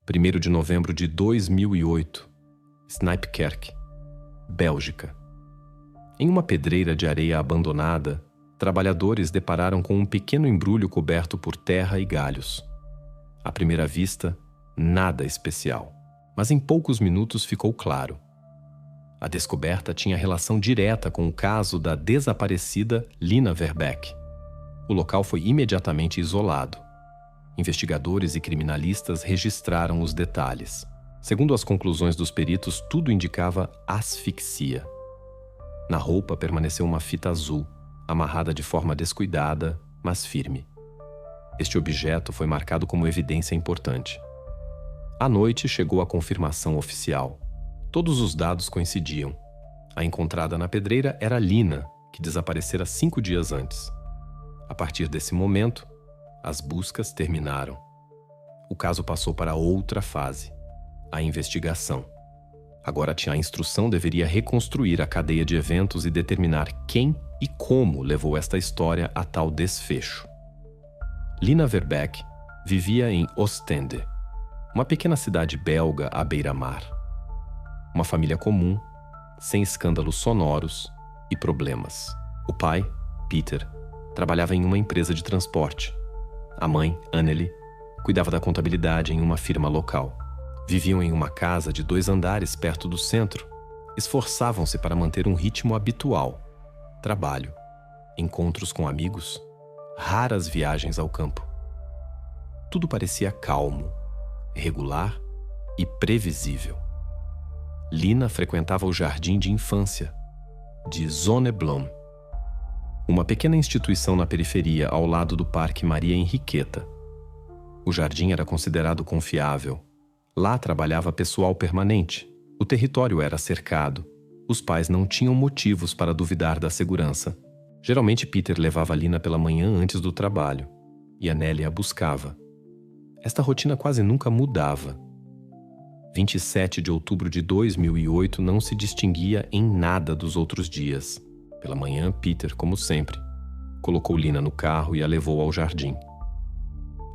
1º de novembro de 2008, Snijpkerk, Bélgica. Em uma pedreira de areia abandonada, trabalhadores depararam com um pequeno embrulho coberto por terra e galhos. À primeira vista, nada especial, mas em poucos minutos ficou claro. A descoberta tinha relação direta com o caso da desaparecida Lina Verbeek. O local foi imediatamente isolado. Investigadores e criminalistas registraram os detalhes. Segundo as conclusões dos peritos, tudo indicava asfixia. Na roupa permaneceu uma fita azul, amarrada de forma descuidada, mas firme. Este objeto foi marcado como evidência importante. À noite chegou a confirmação oficial. Todos os dados coincidiam. A encontrada na pedreira era Lina, que desaparecera 5 dias antes. A partir desse momento, as buscas terminaram. O caso passou para outra fase, a investigação. Agora a instrução deveria reconstruir a cadeia de eventos e determinar quem e como levou esta história a tal desfecho. Lina Verbeek vivia em Oostende, uma pequena cidade belga à beira-mar. Uma família comum, sem escândalos sonoros e problemas. O pai, Peter, trabalhava em uma empresa de transporte. A mãe, Anneli, cuidava da contabilidade em uma firma local. Viviam em uma casa de 2 andares perto do centro. Esforçavam-se para manter um ritmo habitual. Trabalho, encontros com amigos, raras viagens ao campo. Tudo parecia calmo, regular e previsível. Lina frequentava o jardim de infância de Zonneblom, uma pequena instituição na periferia ao lado do Parque Maria Henriqueta. O jardim era considerado confiável. Lá trabalhava pessoal permanente. O território era cercado. Os pais não tinham motivos para duvidar da segurança. Geralmente Peter levava Lina pela manhã antes do trabalho, e Anneli a buscava. Esta rotina quase nunca mudava. 27 de outubro de 2008 não se distinguia em nada dos outros dias. Pela manhã, Peter, como sempre, colocou Lina no carro e a levou ao jardim.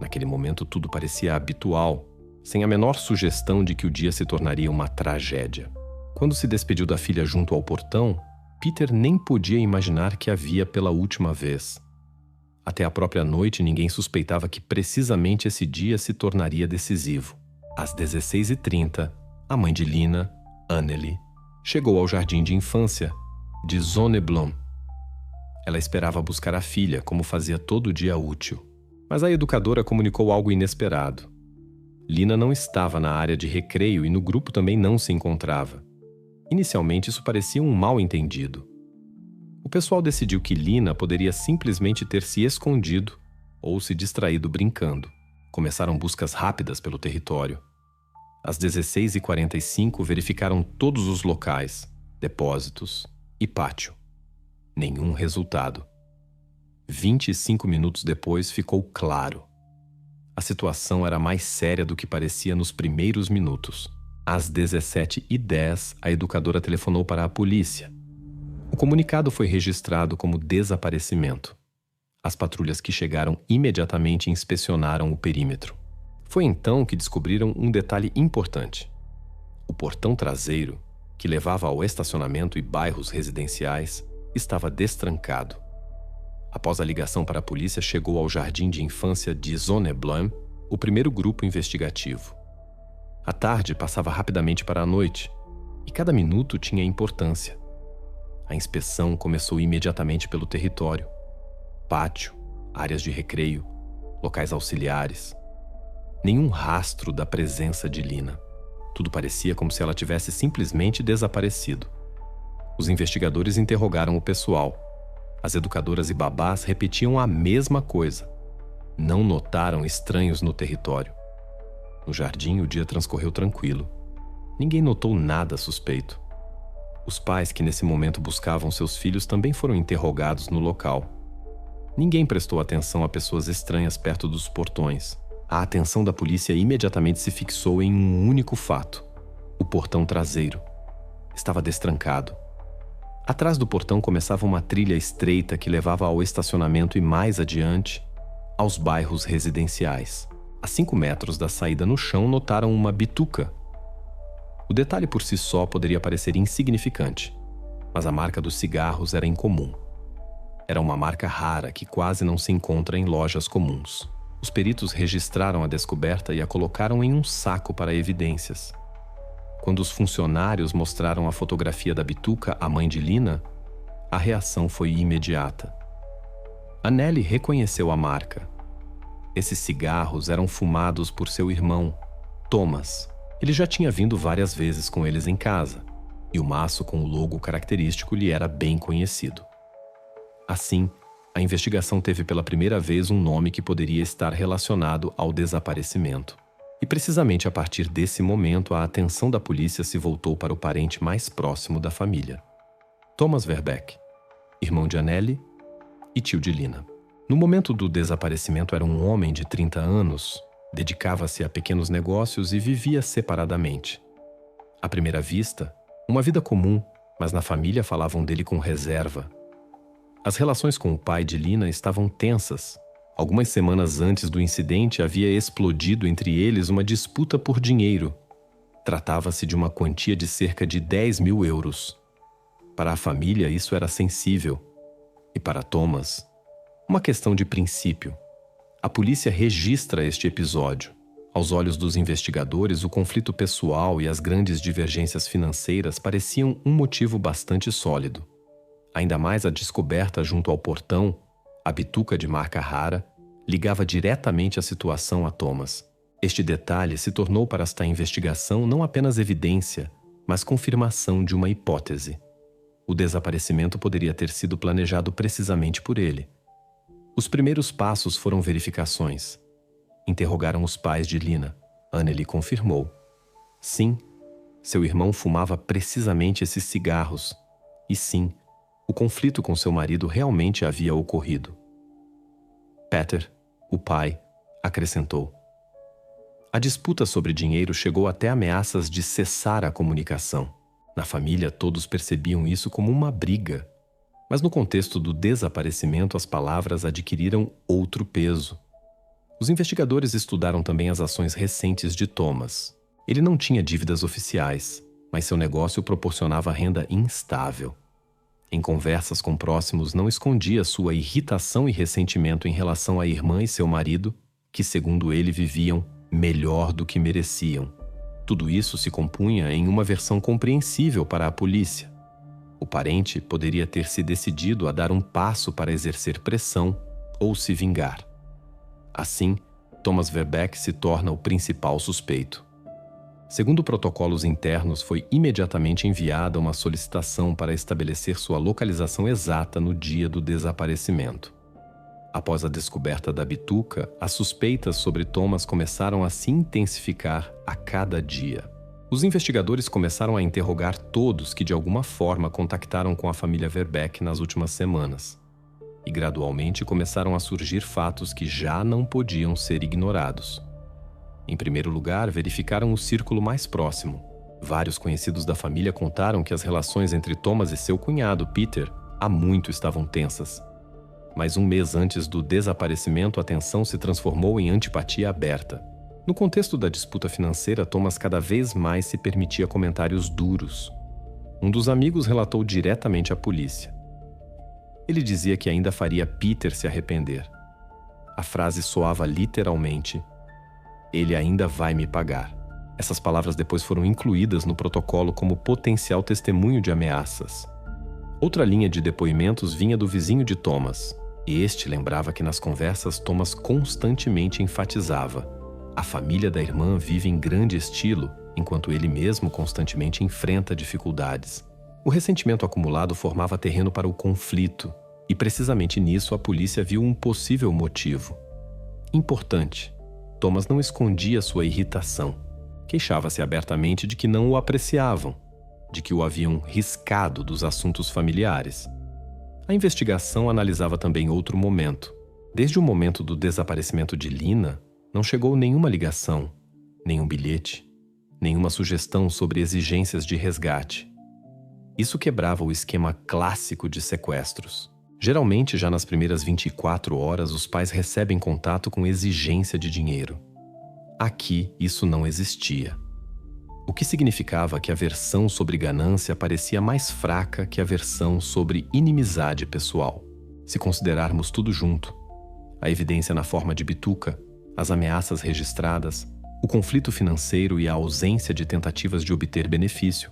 Naquele momento tudo parecia habitual, sem a menor sugestão de que o dia se tornaria uma tragédia. Quando se despediu da filha junto ao portão, Peter nem podia imaginar que a via pela última vez. Até a própria noite ninguém suspeitava que precisamente esse dia se tornaria decisivo. Às 16h30, a mãe de Lina, Anneli, chegou ao jardim de infância de Zonneblom. Ela esperava buscar a filha, como fazia todo dia útil. Mas a educadora comunicou algo inesperado. Lina não estava na área de recreio e no grupo também não se encontrava. Inicialmente isso parecia um mal-entendido. O pessoal decidiu que Lina poderia simplesmente ter se escondido ou se distraído brincando. Começaram buscas rápidas pelo território. Às 16h45 verificaram todos os locais, depósitos e pátio. Nenhum resultado. 25 minutos depois ficou claro. A situação era mais séria do que parecia nos primeiros minutos. Às 17h10, a educadora telefonou para a polícia. O comunicado foi registrado como desaparecimento. As patrulhas que chegaram imediatamente inspecionaram o perímetro. Foi então que descobriram um detalhe importante. O portão traseiro, que levava ao estacionamento e bairros residenciais, estava destrancado. Após a ligação para a polícia, chegou ao jardim de infância de Zonneblom o primeiro grupo investigativo. A tarde passava rapidamente para a noite, e cada minuto tinha importância. A inspeção começou imediatamente pelo território. Pátio, áreas de recreio, locais auxiliares. Nenhum rastro da presença de Lina. Tudo parecia como se ela tivesse simplesmente desaparecido. Os investigadores interrogaram o pessoal. As educadoras e babás repetiam a mesma coisa. Não notaram estranhos no território. No jardim, o dia transcorreu tranquilo. Ninguém notou nada suspeito. Os pais que nesse momento buscavam seus filhos também foram interrogados no local. Ninguém prestou atenção a pessoas estranhas perto dos portões. A atenção da polícia imediatamente se fixou em um único fato. O portão traseiro estava destrancado. Atrás do portão começava uma trilha estreita que levava ao estacionamento e mais adiante, aos bairros residenciais. A 5 metros da saída no chão, notaram uma bituca. O detalhe por si só poderia parecer insignificante, mas a marca dos cigarros era incomum. Era uma marca rara que quase não se encontra em lojas comuns. Os peritos registraram a descoberta e a colocaram em um saco para evidências. Quando os funcionários mostraram a fotografia da bituca à mãe de Lina, a reação foi imediata. A Nelly reconheceu a marca. Esses cigarros eram fumados por seu irmão, Thomas. Ele já tinha vindo várias vezes com eles em casa, e o maço com o logo característico lhe era bem conhecido. Assim, a investigação teve pela primeira vez um nome que poderia estar relacionado ao desaparecimento. E precisamente a partir desse momento, a atenção da polícia se voltou para o parente mais próximo da família, Thomas Verbeek, irmão de Anneli e tio de Lina. No momento do desaparecimento, era um homem de 30 anos, dedicava-se a pequenos negócios e vivia separadamente. À primeira vista, uma vida comum, mas na família falavam dele com reserva. As relações com o pai de Lina estavam tensas. Algumas semanas antes do incidente, havia explodido entre eles uma disputa por dinheiro. Tratava-se de uma quantia de cerca de 10.000 euros. Para a família, isso era sensível. E para Thomas, uma questão de princípio. A polícia registra este episódio. Aos olhos dos investigadores, o conflito pessoal e as grandes divergências financeiras pareciam um motivo bastante sólido. Ainda mais a descoberta junto ao portão, a bituca de marca rara, ligava diretamente a situação a Thomas. Este detalhe se tornou para esta investigação não apenas evidência, mas confirmação de uma hipótese. O desaparecimento poderia ter sido planejado precisamente por ele. Os primeiros passos foram verificações. Interrogaram os pais de Lina. Anneli confirmou. Sim, seu irmão fumava precisamente esses cigarros. E sim, o conflito com seu marido realmente havia ocorrido. Peter, o pai, acrescentou. A disputa sobre dinheiro chegou até ameaças de cessar a comunicação. Na família, todos percebiam isso como uma briga. Mas no contexto do desaparecimento, as palavras adquiriram outro peso. Os investigadores estudaram também as ações recentes de Thomas. Ele não tinha dívidas oficiais, mas seu negócio proporcionava renda instável. Em conversas com próximos, não escondia sua irritação e ressentimento em relação à irmã e seu marido, que, segundo ele, viviam melhor do que mereciam. Tudo isso se compunha em uma versão compreensível para a polícia. O parente poderia ter se decidido a dar um passo para exercer pressão ou se vingar. Assim, Thomas Verbeek se torna o principal suspeito. Segundo protocolos internos, foi imediatamente enviada uma solicitação para estabelecer sua localização exata no dia do desaparecimento. Após a descoberta da bituca, as suspeitas sobre Thomas começaram a se intensificar a cada dia. Os investigadores começaram a interrogar todos que de alguma forma contactaram com a família Verbeek nas últimas semanas. E gradualmente começaram a surgir fatos que já não podiam ser ignorados. Em primeiro lugar, verificaram o círculo mais próximo. Vários conhecidos da família contaram que as relações entre Thomas e seu cunhado, Peter, há muito estavam tensas. Mas um mês antes do desaparecimento, a tensão se transformou em antipatia aberta. No contexto da disputa financeira, Thomas cada vez mais se permitia comentários duros. Um dos amigos relatou diretamente à polícia. Ele dizia que ainda faria Peter se arrepender. A frase soava literalmente: "Ele ainda vai me pagar". Essas palavras depois foram incluídas no protocolo como potencial testemunho de ameaças. Outra linha de depoimentos vinha do vizinho de Thomas. Este lembrava que nas conversas Thomas constantemente enfatizava: a família da irmã vive em grande estilo, enquanto ele mesmo constantemente enfrenta dificuldades. O ressentimento acumulado formava terreno para o conflito, e precisamente nisso a polícia viu um possível motivo. Importante, Thomas não escondia sua irritação. Queixava-se abertamente de que não o apreciavam, de que o haviam riscado dos assuntos familiares. A investigação analisava também outro momento. Desde o momento do desaparecimento de Lina, não chegou nenhuma ligação, nenhum bilhete, nenhuma sugestão sobre exigências de resgate. Isso quebrava o esquema clássico de sequestros. Geralmente, já nas primeiras 24 horas, os pais recebem contato com exigência de dinheiro. Aqui, isso não existia. O que significava que a versão sobre ganância parecia mais fraca que a versão sobre inimizade pessoal. Se considerarmos tudo junto, a evidência na forma de bituca, as ameaças registradas, o conflito financeiro e a ausência de tentativas de obter benefício,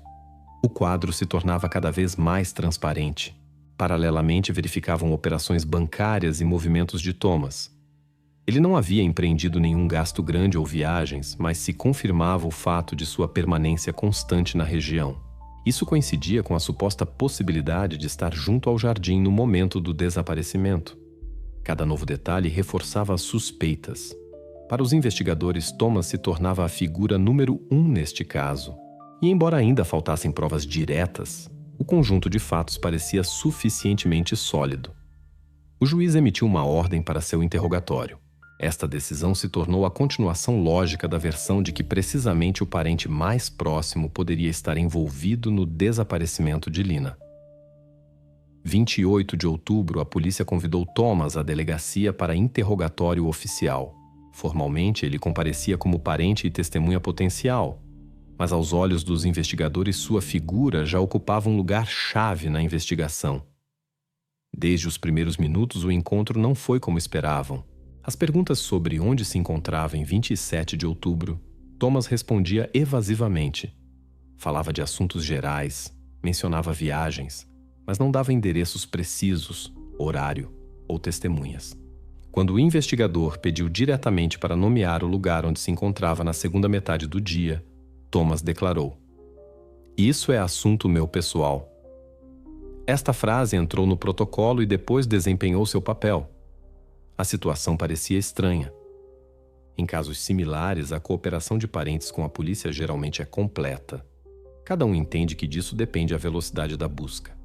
o quadro se tornava cada vez mais transparente. Paralelamente verificavam operações bancárias e movimentos de Thomas. Ele não havia empreendido nenhum gasto grande ou viagens, mas se confirmava o fato de sua permanência constante na região. Isso coincidia com a suposta possibilidade de estar junto ao jardim no momento do desaparecimento. Cada novo detalhe reforçava as suspeitas. Para os investigadores, Thomas se tornava a figura número 1 neste caso. E embora ainda faltassem provas diretas, o conjunto de fatos parecia suficientemente sólido. O juiz emitiu uma ordem para seu interrogatório. Esta decisão se tornou a continuação lógica da versão de que precisamente o parente mais próximo poderia estar envolvido no desaparecimento de Lina. 28 de outubro, a polícia convidou Thomas à delegacia para interrogatório oficial. Formalmente, ele comparecia como parente e testemunha potencial, mas aos olhos dos investigadores sua figura já ocupava um lugar-chave na investigação. Desde os primeiros minutos, o encontro não foi como esperavam. As perguntas sobre onde se encontrava em 27 de outubro, Thomas respondia evasivamente. Falava de assuntos gerais, mencionava viagens, mas não dava endereços precisos, horário ou testemunhas. Quando o investigador pediu diretamente para nomear o lugar onde se encontrava na segunda metade do dia, Thomas declarou: "Isso é assunto meu pessoal." Esta frase entrou no protocolo e depois desempenhou seu papel. A situação parecia estranha. Em casos similares, a cooperação de parentes com a polícia geralmente é completa. Cada um entende que disso depende a velocidade da busca.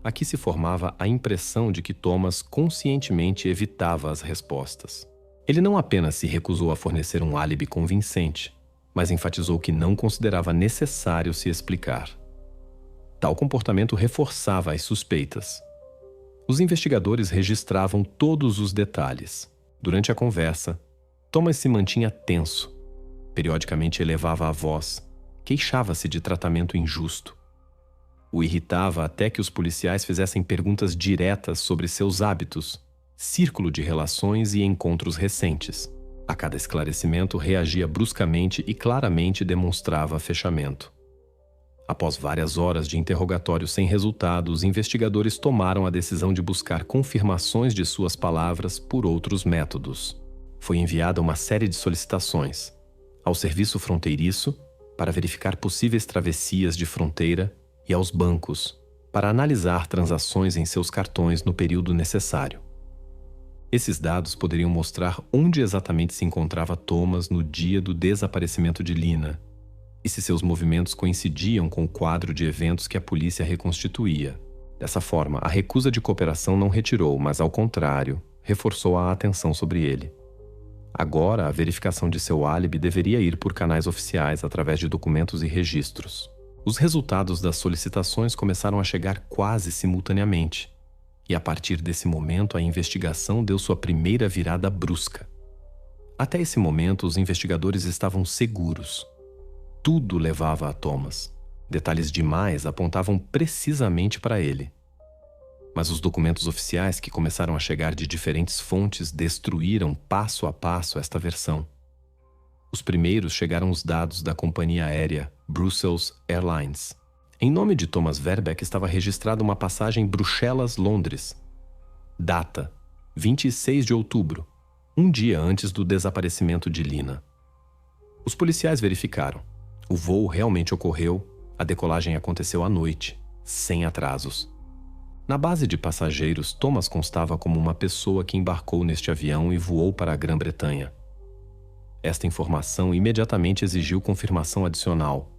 Aqui se formava a impressão de que Thomas conscientemente evitava as respostas. Ele não apenas se recusou a fornecer um álibi convincente, mas enfatizou que não considerava necessário se explicar. Tal comportamento reforçava as suspeitas. Os investigadores registravam todos os detalhes. Durante a conversa, Thomas se mantinha tenso. Periodicamente elevava a voz, queixava-se de tratamento injusto. O irritava até que os policiais fizessem perguntas diretas sobre seus hábitos, círculo de relações e encontros recentes. A cada esclarecimento, reagia bruscamente e claramente demonstrava fechamento. Após várias horas de interrogatório sem resultado, os investigadores tomaram a decisão de buscar confirmações de suas palavras por outros métodos. Foi enviada uma série de solicitações ao Serviço Fronteiriço para verificar possíveis travessias de fronteira e aos bancos para analisar transações em seus cartões no período necessário. Esses dados poderiam mostrar onde exatamente se encontrava Thomas no dia do desaparecimento de Lina e se seus movimentos coincidiam com o quadro de eventos que a polícia reconstituía. Dessa forma, a recusa de cooperação não retirou, mas, ao contrário, reforçou a atenção sobre ele. Agora, a verificação de seu álibi deveria ir por canais oficiais através de documentos e registros. Os resultados das solicitações começaram a chegar quase simultaneamente, e a partir desse momento a investigação deu sua primeira virada brusca. Até esse momento, os investigadores estavam seguros. Tudo levava a Thomas. Detalhes demais apontavam precisamente para ele. Mas os documentos oficiais que começaram a chegar de diferentes fontes destruíram passo a passo esta versão. Os primeiros chegaram os dados da companhia aérea Brussels Airlines. Em nome de Thomas Verbeek estava registrada uma passagem Bruxelas-Londres. Data: 26 de outubro, um dia antes do desaparecimento de Lina. Os policiais verificaram. O voo realmente ocorreu, a decolagem aconteceu à noite, sem atrasos. Na base de passageiros, Thomas constava como uma pessoa que embarcou neste avião e voou para a Grã-Bretanha. Esta informação imediatamente exigiu confirmação adicional.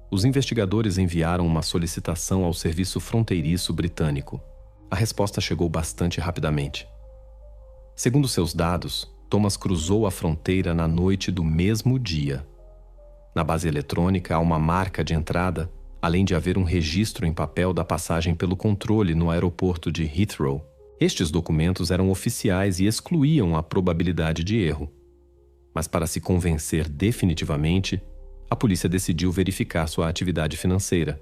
Os investigadores enviaram uma solicitação ao Serviço Fronteiriço britânico. A resposta chegou bastante rapidamente. Segundo seus dados, Thomas cruzou a fronteira na noite do mesmo dia. Na base eletrônica há uma marca de entrada, além de haver um registro em papel da passagem pelo controle no aeroporto de Heathrow. Estes documentos eram oficiais e excluíam a probabilidade de erro. Mas para se convencer definitivamente, a polícia decidiu verificar sua atividade financeira.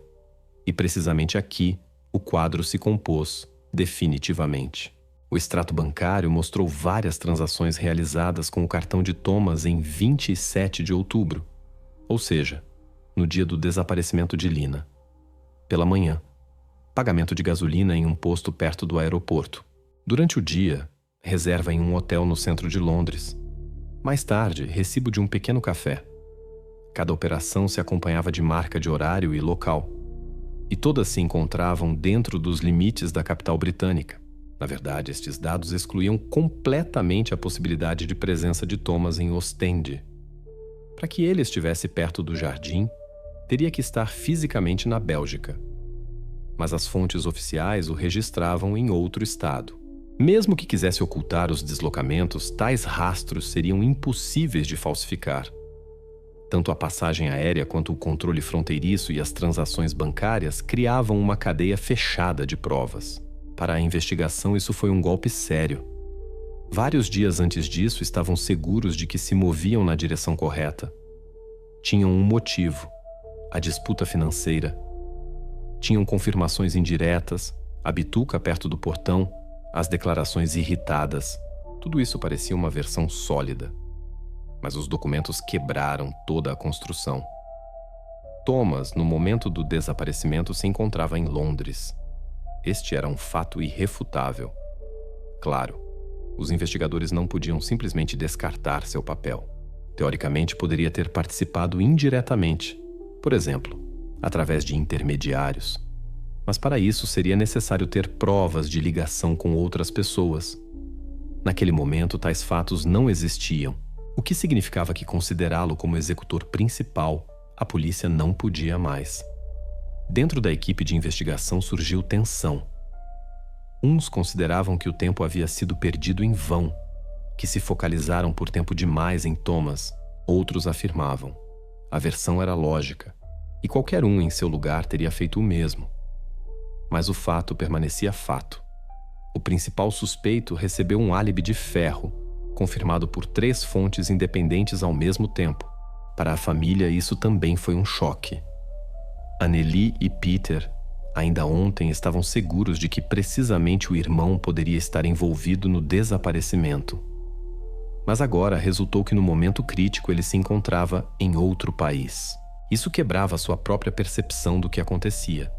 E precisamente aqui, o quadro se compôs definitivamente. O extrato bancário mostrou várias transações realizadas com o cartão de Thomas em 27 de outubro, ou seja, no dia do desaparecimento de Lina. Pela manhã, pagamento de gasolina em um posto perto do aeroporto. Durante o dia, reserva em um hotel no centro de Londres. Mais tarde, recibo de um pequeno café. Cada operação se acompanhava de marca de horário e local. E todas se encontravam dentro dos limites da capital britânica. Na verdade, estes dados excluíam completamente a possibilidade de presença de Thomas em Ostende. Para que ele estivesse perto do jardim, teria que estar fisicamente na Bélgica. Mas as fontes oficiais o registravam em outro estado. Mesmo que quisesse ocultar os deslocamentos, tais rastros seriam impossíveis de falsificar. Tanto a passagem aérea quanto o controle fronteiriço e as transações bancárias criavam uma cadeia fechada de provas. Para a investigação, isso foi um golpe sério. Vários dias antes disso, estavam seguros de que se moviam na direção correta. Tinham um motivo: a disputa financeira. Tinham confirmações indiretas, a bituca perto do portão, as declarações irritadas. Tudo isso parecia uma versão sólida. Mas os documentos quebraram toda a construção. Thomas, no momento do desaparecimento, se encontrava em Londres. Este era um fato irrefutável. Claro, os investigadores não podiam simplesmente descartar seu papel. Teoricamente, poderia ter participado indiretamente, por exemplo, através de intermediários. Mas para isso seria necessário ter provas de ligação com outras pessoas. Naquele momento, tais fatos não existiam, o que significava que considerá-lo como executor principal, a polícia não podia mais. Dentro da equipe de investigação surgiu tensão. Uns consideravam que o tempo havia sido perdido em vão, que se focalizaram por tempo demais em Thomas. Outros afirmavam: a versão era lógica, e qualquer um em seu lugar teria feito o mesmo. Mas o fato permanecia fato. O principal suspeito recebeu um álibi de ferro, confirmado por 3 fontes independentes ao mesmo tempo. Para a família, isso também foi um choque. Anneli e Peter, ainda ontem, estavam seguros de que precisamente o irmão poderia estar envolvido no desaparecimento. Mas agora resultou que no momento crítico ele se encontrava em outro país. Isso quebrava sua própria percepção do que acontecia.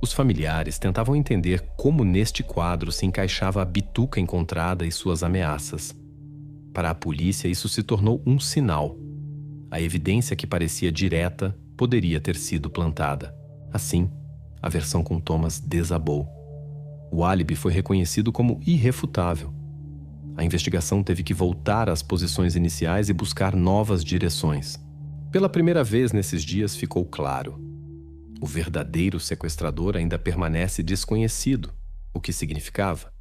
Os familiares tentavam entender como neste quadro se encaixava a bituca encontrada e suas ameaças. Para a polícia, isso se tornou um sinal. A evidência que parecia direta poderia ter sido plantada. Assim, a versão com Thomas desabou. O álibi foi reconhecido como irrefutável. A investigação teve que voltar às posições iniciais e buscar novas direções. Pela primeira vez nesses dias ficou claro: o verdadeiro sequestrador ainda permanece desconhecido. O que significava?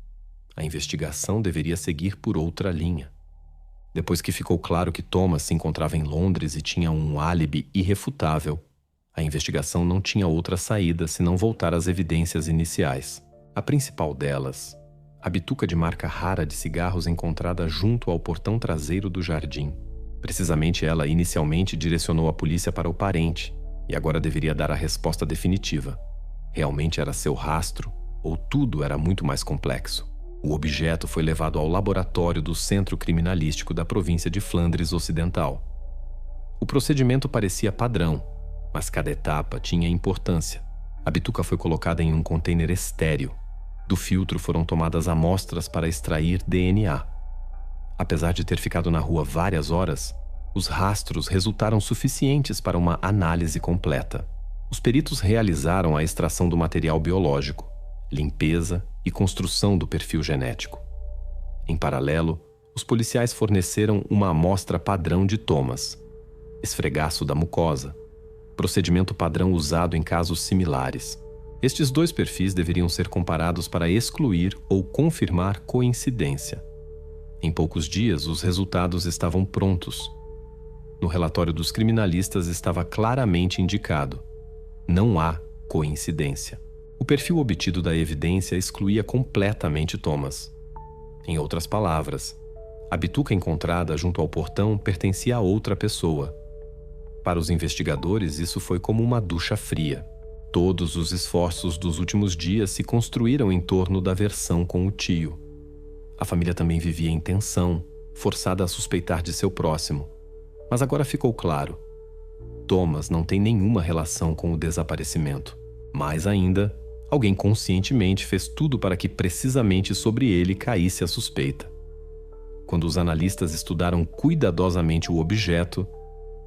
A investigação deveria seguir por outra linha. Depois que ficou claro que Thomas se encontrava em Londres e tinha um álibi irrefutável, a investigação não tinha outra saída senão voltar às evidências iniciais. A principal delas, a bituca de marca rara de cigarros encontrada junto ao portão traseiro do jardim. Precisamente ela inicialmente direcionou a polícia para o parente, e agora deveria dar a resposta definitiva. Realmente era seu rastro, ou tudo era muito mais complexo? O objeto foi levado ao laboratório do Centro Criminalístico da província de Flandres Ocidental. O procedimento parecia padrão, mas cada etapa tinha importância. A bituca foi colocada em um container estéril. Do filtro foram tomadas amostras para extrair DNA. Apesar de ter ficado na rua várias horas, os rastros resultaram suficientes para uma análise completa. Os peritos realizaram a extração do material biológico, limpeza e construção do perfil genético. Em paralelo, os policiais forneceram uma amostra padrão de Thomas, esfregaço da mucosa, procedimento padrão usado em casos similares. Estes 2 perfis deveriam ser comparados para excluir ou confirmar coincidência. Em poucos dias, os resultados estavam prontos. No relatório dos criminalistas estava claramente indicado: não há coincidência. O perfil obtido da evidência excluía completamente Thomas. Em outras palavras, A bituca encontrada junto ao portão pertencia a outra pessoa. Para os investigadores, isso foi como uma ducha fria. Todos os esforços dos últimos dias se construíram em torno da versão com o tio. A família também vivia em tensão, forçada a suspeitar de seu próximo. Mas agora ficou claro. Thomas não tem nenhuma relação com o desaparecimento. Mais ainda, alguém conscientemente fez tudo para que precisamente sobre ele caísse a suspeita. Quando os analistas estudaram cuidadosamente o objeto,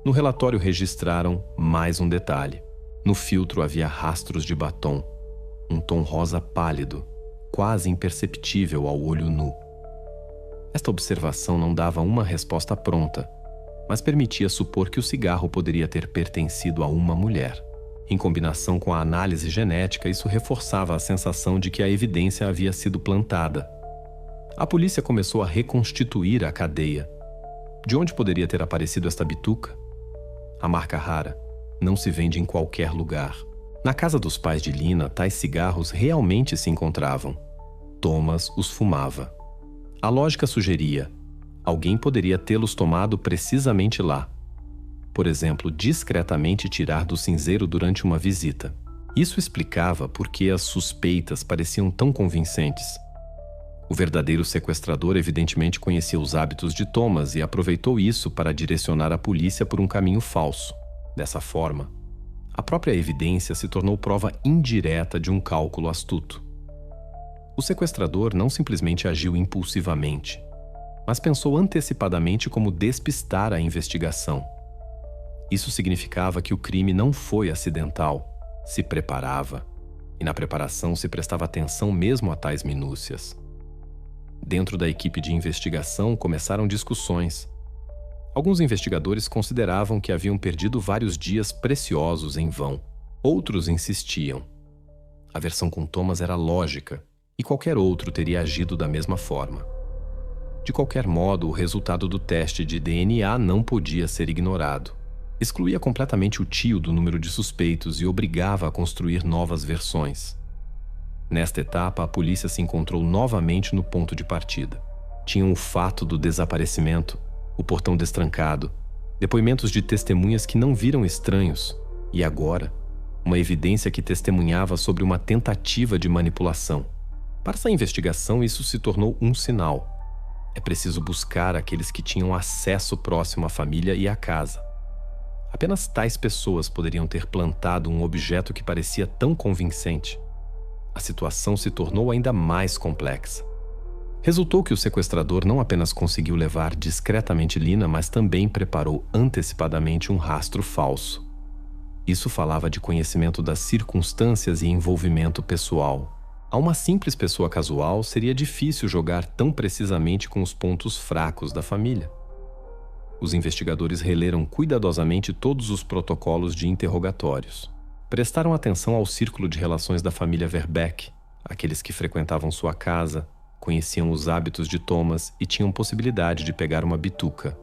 no relatório registraram mais um detalhe. No filtro havia rastros de batom, um tom rosa pálido, quase imperceptível ao olho nu. Esta observação não dava uma resposta pronta, mas permitia supor que o cigarro poderia ter pertencido a uma mulher. Em combinação com a análise genética, isso reforçava a sensação de que a evidência havia sido plantada. A polícia começou a reconstituir a cadeia. De onde poderia ter aparecido esta bituca? A marca rara não se vende em qualquer lugar. Na casa dos pais de Lina, tais cigarros realmente se encontravam. Thomas os fumava. A lógica sugeria: alguém poderia tê-los tomado precisamente lá. Por exemplo, discretamente tirar do cinzeiro durante uma visita. Isso explicava por que as suspeitas pareciam tão convincentes. O verdadeiro sequestrador evidentemente conhecia os hábitos de Thomas e aproveitou isso para direcionar a polícia por um caminho falso. Dessa forma, a própria evidência se tornou prova indireta de um cálculo astuto. O sequestrador não simplesmente agiu impulsivamente, mas pensou antecipadamente como despistar a investigação. Isso significava que o crime não foi acidental, se preparava, e na preparação se prestava atenção mesmo a tais minúcias. Dentro da equipe de investigação começaram discussões. Alguns investigadores consideravam que haviam perdido vários dias preciosos em vão. Outros insistiam. A versão com Thomas era lógica, e qualquer outro teria agido da mesma forma. De qualquer modo, o resultado do teste de DNA não podia ser ignorado. Excluía completamente o tio do número de suspeitos e obrigava a construir novas versões. Nesta etapa, a polícia se encontrou novamente no ponto de partida. Tinham o fato do desaparecimento, o portão destrancado, depoimentos de testemunhas que não viram estranhos, e agora, uma evidência que testemunhava sobre uma tentativa de manipulação. Para essa investigação, isso se tornou um sinal. É preciso buscar aqueles que tinham acesso próximo à família e à casa. Apenas tais pessoas poderiam ter plantado um objeto que parecia tão convincente. A situação se tornou ainda mais complexa. Resultou que o sequestrador não apenas conseguiu levar discretamente Lina, mas também preparou antecipadamente um rastro falso. Isso falava de conhecimento das circunstâncias e envolvimento pessoal. A uma simples pessoa casual seria difícil jogar tão precisamente com os pontos fracos da família. Os investigadores releram cuidadosamente todos os protocolos de interrogatórios. Prestaram atenção ao círculo de relações da família Verbeck, aqueles que frequentavam sua casa, conheciam os hábitos de Thomas e tinham possibilidade de pegar uma bituca.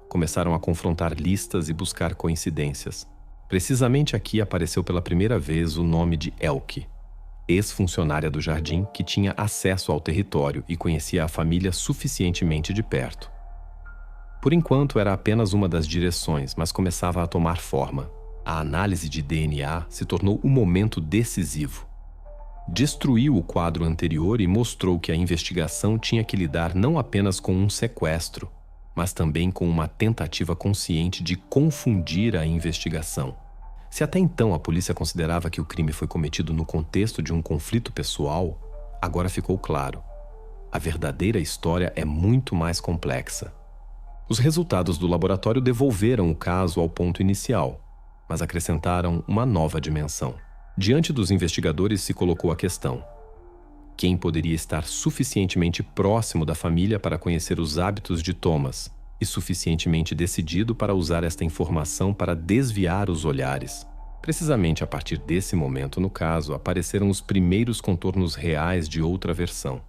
Começaram a confrontar listas e buscar coincidências. Precisamente aqui apareceu pela primeira vez o nome de Elke, ex-funcionária do jardim que tinha acesso ao território e conhecia a família suficientemente de perto. Por enquanto era apenas uma das direções, mas começava a tomar forma. A análise de DNA se tornou um momento decisivo. Destruiu o quadro anterior e mostrou que a investigação tinha que lidar não apenas com um sequestro, mas também com uma tentativa consciente de confundir a investigação. Se até então a polícia considerava que o crime foi cometido no contexto de um conflito pessoal, agora ficou claro. A verdadeira história é muito mais complexa. Os resultados do laboratório devolveram o caso ao ponto inicial, mas acrescentaram uma nova dimensão. Diante dos investigadores se colocou a questão: quem poderia estar suficientemente próximo da família para conhecer os hábitos de Thomas e suficientemente decidido para usar esta informação para desviar os olhares? Precisamente a partir desse momento, no caso, apareceram os primeiros contornos reais de outra versão.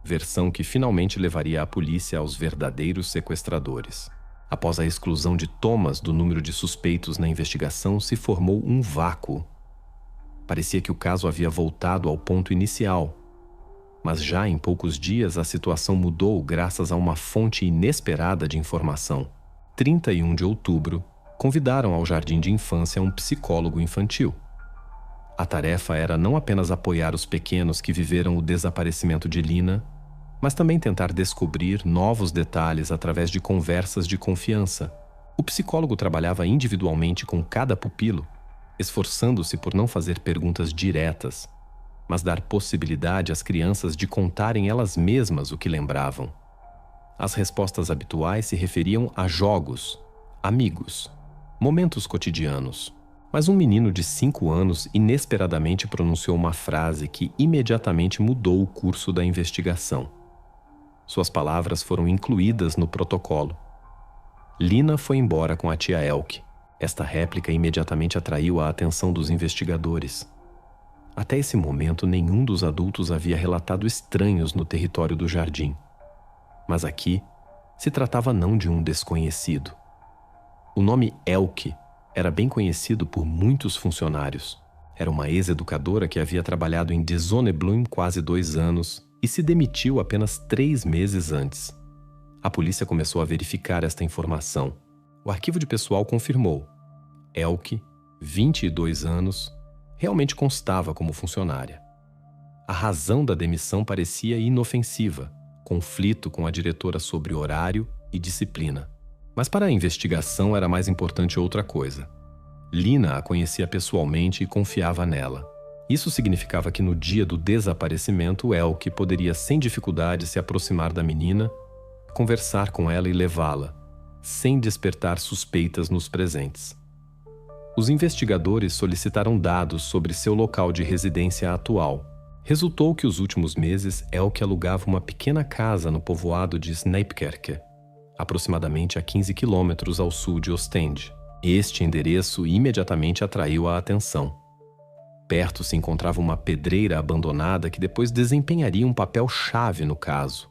Versão que finalmente levaria a polícia aos verdadeiros sequestradores. Após a exclusão de Thomas do número de suspeitos na investigação, se formou um vácuo. Parecia que o caso havia voltado ao ponto inicial. Mas já em poucos dias a situação mudou graças a uma fonte inesperada de informação. 31 de outubro, convidaram ao jardim de infância um psicólogo infantil. A tarefa era não apenas apoiar os pequenos que viveram o desaparecimento de Lina, mas também tentar descobrir novos detalhes através de conversas de confiança. O psicólogo trabalhava individualmente com cada pupilo, esforçando-se por não fazer perguntas diretas, mas dar possibilidade às crianças de contarem elas mesmas o que lembravam. As respostas habituais se referiam a jogos, amigos, momentos cotidianos. Mas um menino de 5 anos inesperadamente pronunciou uma frase que imediatamente mudou o curso da investigação. Suas palavras foram incluídas no protocolo. Lina foi embora com a tia Elke. Esta réplica imediatamente atraiu a atenção dos investigadores. Até esse momento, nenhum dos adultos havia relatado estranhos no território do jardim. Mas aqui, se tratava não de um desconhecido. O nome Elke era bem conhecido por muitos funcionários. Era uma ex-educadora que havia trabalhado em Die Sonneblum quase 2 anos e se demitiu apenas 3 meses antes. A polícia começou a verificar esta informação. O arquivo de pessoal confirmou. Elke, 22 anos, realmente constava como funcionária. A razão da demissão parecia inofensiva, conflito com a diretora sobre horário e disciplina. Mas para a investigação era mais importante outra coisa. Lina a conhecia pessoalmente e confiava nela. Isso significava que no dia do desaparecimento, Elke poderia sem dificuldade se aproximar da menina, conversar com ela e levá-la, sem despertar suspeitas nos presentes. Os investigadores solicitaram dados sobre seu local de residência atual. Resultou que os últimos meses Elke alugava uma pequena casa no povoado de Snipkerke, aproximadamente a 15 quilômetros ao sul de Ostende. Este endereço imediatamente atraiu a atenção. Perto se encontrava uma pedreira abandonada que depois desempenharia um papel-chave no caso.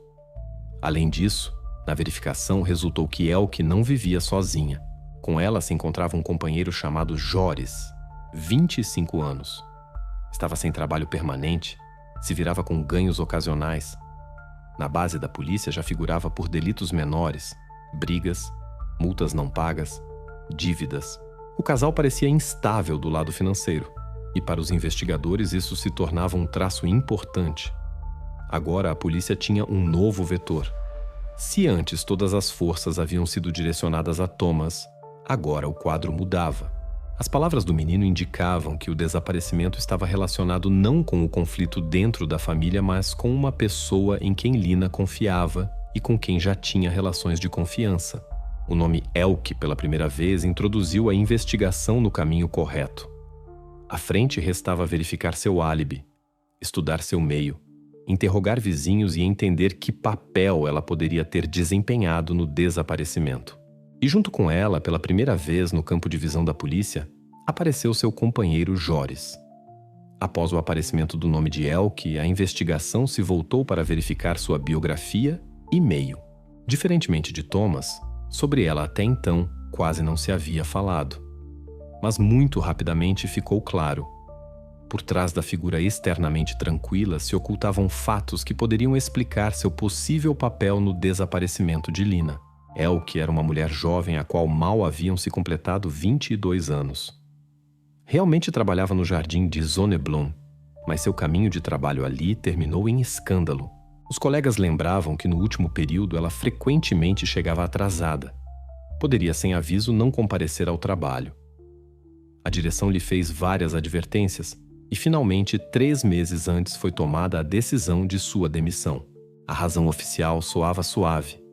Além disso, na verificação resultou que Elke não vivia sozinha. Com ela se encontrava um companheiro chamado Joris, 25 anos. Estava sem trabalho permanente, se virava com ganhos ocasionais. Na base da polícia já figurava por delitos menores, brigas, multas não pagas, dívidas. O casal parecia instável do lado financeiro, e para os investigadores isso se tornava um traço importante. Agora a polícia tinha um novo vetor. Se antes todas as forças haviam sido direcionadas a Thomas, agora o quadro mudava. As palavras do menino indicavam que o desaparecimento estava relacionado não com o conflito dentro da família, mas com uma pessoa em quem Lina confiava e com quem já tinha relações de confiança. O nome Elke, pela primeira vez, introduziu a investigação no caminho correto. À frente restava verificar seu álibi, estudar seu meio, interrogar vizinhos e entender que papel ela poderia ter desempenhado no desaparecimento. E junto com ela, pela primeira vez no campo de visão da polícia, apareceu seu companheiro Joris. Após o aparecimento do nome de Elke, a investigação se voltou para verificar sua biografia e meio. Diferentemente de Thomas, sobre ela até então quase não se havia falado. Mas muito rapidamente ficou claro. Por trás da figura externamente tranquila se ocultavam fatos que poderiam explicar seu possível papel no desaparecimento de Lina. Elke era uma mulher jovem a qual mal haviam se completado 22 anos. Realmente trabalhava no jardim de Sonneblum, mas seu caminho de trabalho ali terminou em escândalo. Os colegas lembravam que no último período ela frequentemente chegava atrasada. Poderia, sem aviso, não comparecer ao trabalho. A direção lhe fez várias advertências e, finalmente, 3 meses antes foi tomada a decisão de sua demissão. A razão oficial soava suave.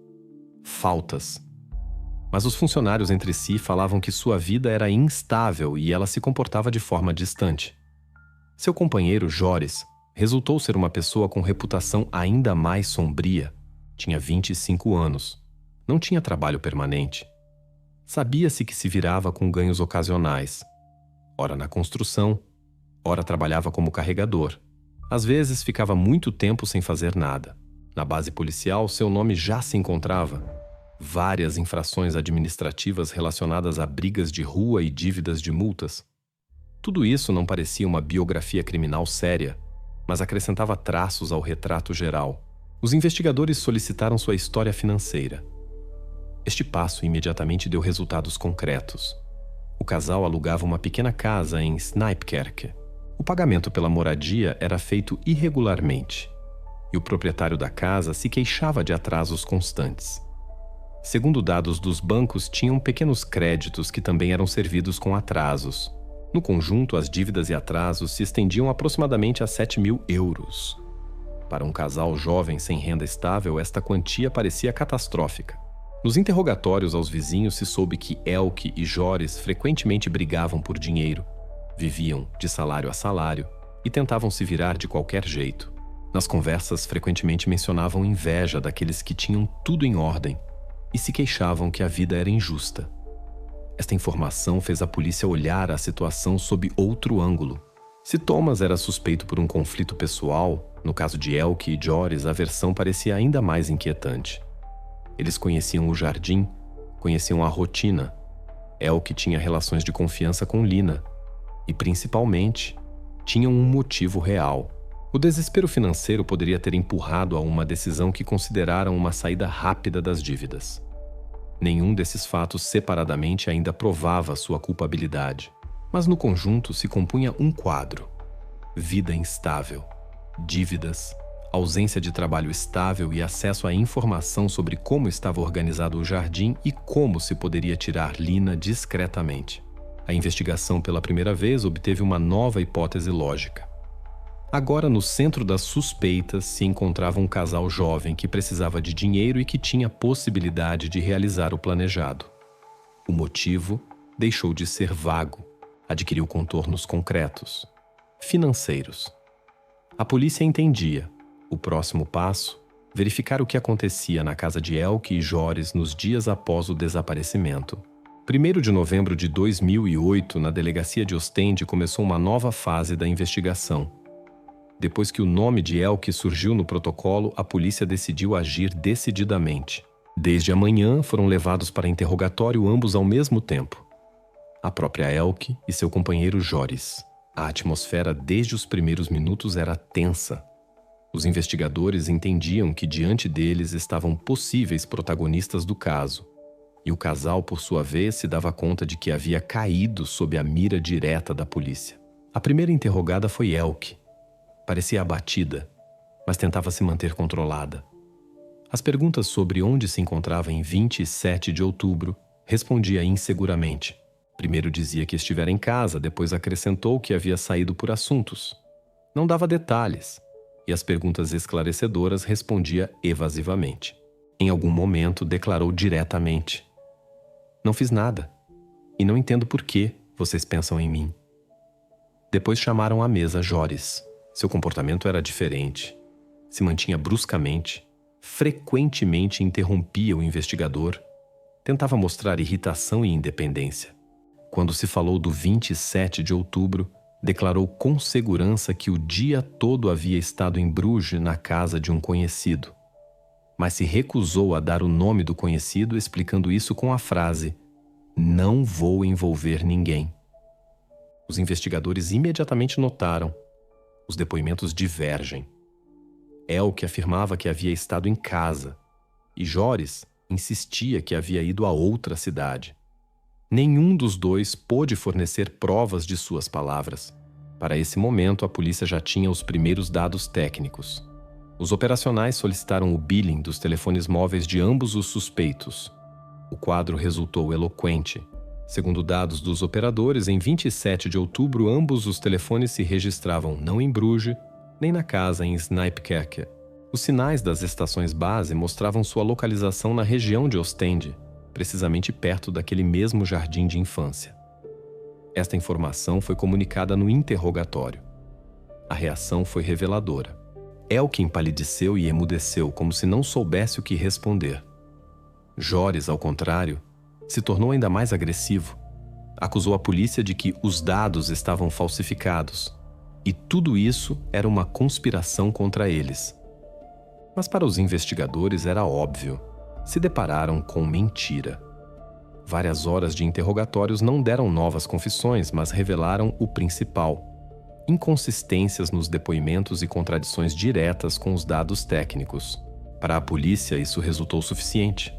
Faltas. Mas os funcionários entre si falavam que sua vida era instável e ela se comportava de forma distante. Seu companheiro, Joris, resultou ser uma pessoa com reputação ainda mais sombria. Tinha 25 anos. Não tinha trabalho permanente. Sabia-se que se virava com ganhos ocasionais. Ora na construção, ora trabalhava como carregador. Às vezes ficava muito tempo sem fazer nada. Na base policial, seu nome já se encontrava. Várias infrações administrativas relacionadas a brigas de rua e dívidas de multas. Tudo isso não parecia uma biografia criminal séria, mas acrescentava traços ao retrato geral. Os investigadores solicitaram sua história financeira. Este passo imediatamente deu resultados concretos. O casal alugava uma pequena casa em Snipkerke. O pagamento pela moradia era feito irregularmente, e o proprietário da casa se queixava de atrasos constantes. Segundo dados dos bancos, tinham pequenos créditos que também eram servidos com atrasos. No conjunto, as dívidas e atrasos se estendiam aproximadamente a 7.000 euros. Para um casal jovem sem renda estável, esta quantia parecia catastrófica. Nos interrogatórios aos vizinhos se soube que Elke e Joris frequentemente brigavam por dinheiro, viviam de salário a salário e tentavam se virar de qualquer jeito. Nas conversas, frequentemente mencionavam inveja daqueles que tinham tudo em ordem e se queixavam que a vida era injusta. Esta informação fez a polícia olhar a situação sob outro ângulo. Se Thomas era suspeito por um conflito pessoal, no caso de Elke e Joris, a versão parecia ainda mais inquietante. Eles conheciam o jardim, conheciam a rotina. Elke tinha relações de confiança com Lina e, principalmente, tinham um motivo real. O desespero financeiro poderia ter empurrado a uma decisão que consideraram uma saída rápida das dívidas. Nenhum desses fatos separadamente ainda provava sua culpabilidade, mas no conjunto se compunha um quadro: vida instável, dívidas, ausência de trabalho estável e acesso à informação sobre como estava organizado o jardim e como se poderia tirar Lina discretamente. A investigação pela primeira vez obteve uma nova hipótese lógica. Agora, no centro das suspeitas, se encontrava um casal jovem que precisava de dinheiro e que tinha possibilidade de realizar o planejado. O motivo deixou de ser vago, adquiriu contornos concretos, financeiros. A polícia entendia. O próximo passo, verificar o que acontecia na casa de Elke e Joris nos dias após o desaparecimento. 1º de novembro de 2008, na delegacia de Ostende, começou uma nova fase da investigação. Depois que o nome de Elke surgiu no protocolo, a polícia decidiu agir decididamente. Desde a manhã, foram levados para interrogatório ambos ao mesmo tempo. A própria Elke e seu companheiro Joris. A atmosfera desde os primeiros minutos era tensa. Os investigadores entendiam que diante deles estavam possíveis protagonistas do caso. E o casal, por sua vez, se dava conta de que havia caído sob a mira direta da polícia. A primeira interrogada foi Elke. Parecia abatida, mas tentava se manter controlada. As perguntas sobre onde se encontrava em 27 de outubro respondia inseguramente. Primeiro dizia que estivera em casa, depois acrescentou que havia saído por assuntos. Não dava detalhes, e as perguntas esclarecedoras respondia evasivamente. Em algum momento declarou diretamente: "Não fiz nada, e não entendo por que vocês pensam em mim." Depois chamaram à mesa Joris. Seu comportamento era diferente. Se mantinha bruscamente, frequentemente interrompia o investigador, tentava mostrar irritação e independência. Quando se falou do 27 de outubro, declarou com segurança que o dia todo havia estado em Bruges na casa de um conhecido. Mas se recusou a dar o nome do conhecido, explicando isso com a frase: "Não vou envolver ninguém." Os investigadores imediatamente notaram: os depoimentos divergem. Elke afirmava que havia estado em casa, e Joris insistia que havia ido a outra cidade. Nenhum dos dois pôde fornecer provas de suas palavras. Para esse momento, a polícia já tinha os primeiros dados técnicos. Os operacionais solicitaram o billing dos telefones móveis de ambos os suspeitos. O quadro resultou eloquente. Segundo dados dos operadores, em 27 de outubro, ambos os telefones se registravam não em Bruges, nem na casa em Snipkerke. Os sinais das estações base mostravam sua localização na região de Ostende, precisamente perto daquele mesmo jardim de infância. Esta informação foi comunicada no interrogatório. A reação foi reveladora. Elke empalideceu e emudeceu, como se não soubesse o que responder. Joris, ao contrário, se tornou ainda mais agressivo. Acusou a polícia de que os dados estavam falsificados e tudo isso era uma conspiração contra eles. Mas para os investigadores era óbvio. Se depararam com mentira. Várias horas de interrogatórios não deram novas confissões, mas revelaram o principal. inconsistências nos depoimentos e contradições diretas com os dados técnicos. Para a polícia, isso resultou suficiente.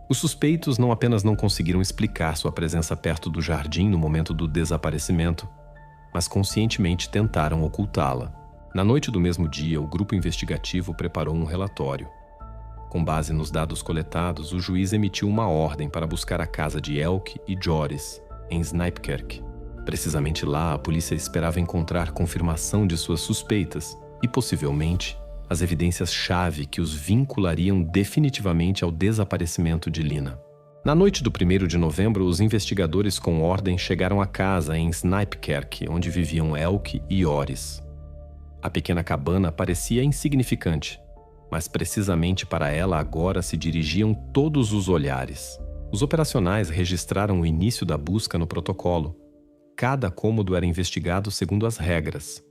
Os suspeitos não apenas não conseguiram explicar sua presença perto do jardim no momento do desaparecimento, mas conscientemente tentaram ocultá-la. Na noite do mesmo dia, o grupo investigativo preparou um relatório. Com base nos dados coletados, o juiz emitiu uma ordem para buscar a casa de Elke e Joris, em Snipkerk. Precisamente lá, a polícia esperava encontrar confirmação de suas suspeitas e, possivelmente, as evidências-chave que os vinculariam definitivamente ao desaparecimento de Lina. Na noite do 1º de novembro, os investigadores com ordem chegaram à casa em Snipkerk, onde viviam Elke e Joris. A pequena cabana parecia insignificante, mas precisamente para ela agora se dirigiam todos os olhares. Os operacionais registraram o início da busca no protocolo. Cada cômodo era investigado segundo as regras: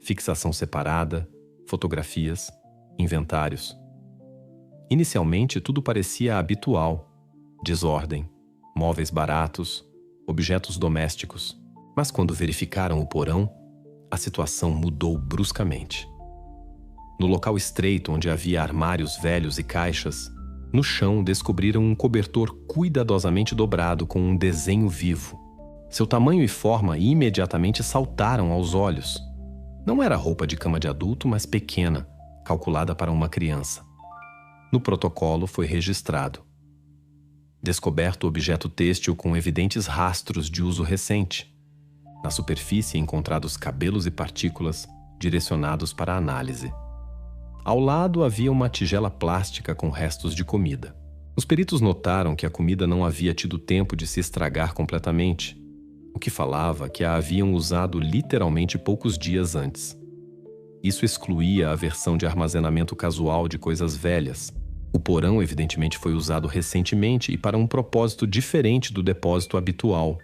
fixação separada, fotografias, inventários. Inicialmente, tudo parecia habitual: desordem, móveis baratos, objetos domésticos. Mas quando verificaram o porão, a situação mudou bruscamente. No local estreito onde havia armários velhos e caixas, no chão descobriram um cobertor cuidadosamente dobrado com um desenho vivo. Seu tamanho e forma imediatamente saltaram aos olhos. Não era roupa de cama de adulto, mas pequena, calculada para uma criança. No protocolo foi registrado: descoberto objeto têxtil com evidentes rastros de uso recente. Na superfície encontrados cabelos e partículas direcionados para a análise. Ao lado havia uma tigela plástica com restos de comida. Os peritos notaram que a comida não havia tido tempo de se estragar completamente, o que falava que a haviam usado literalmente poucos dias antes. Isso excluía a versão de armazenamento casual de coisas velhas. O porão evidentemente foi usado recentemente e para um propósito diferente do depósito habitual.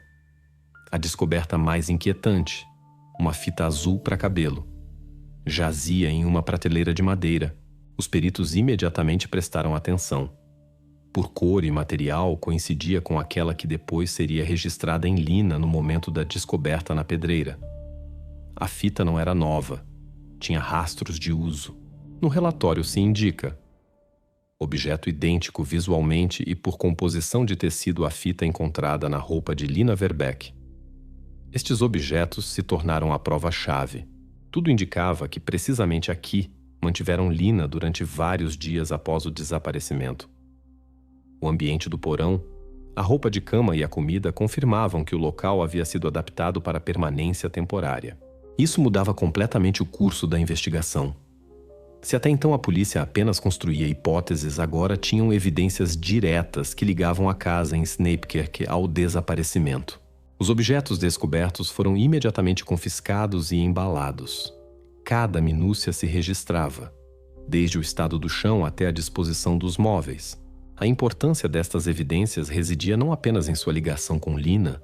A descoberta mais inquietante: uma fita azul para cabelo. Jazia em uma prateleira de madeira. Os peritos imediatamente prestaram atenção. Por cor e material, coincidia com aquela que depois seria registrada em Lina no momento da descoberta na pedreira. A fita não era nova. Tinha rastros de uso. No relatório se indica: objeto idêntico visualmente e por composição de tecido à fita encontrada na roupa de Lina Verbeek. Estes objetos se tornaram a prova-chave. Tudo indicava que precisamente aqui mantiveram Lina durante vários dias após o desaparecimento. O ambiente do porão, a roupa de cama e a comida confirmavam que o local havia sido adaptado para permanência temporária. Isso mudava completamente o curso da investigação. Se até então a polícia apenas construía hipóteses, agora tinham evidências diretas que ligavam a casa em Snipkerk ao desaparecimento. Os objetos descobertos foram imediatamente confiscados e embalados. Cada minúcia se registrava, desde o estado do chão até a disposição dos móveis. A importância destas evidências residia não apenas em sua ligação com Lina,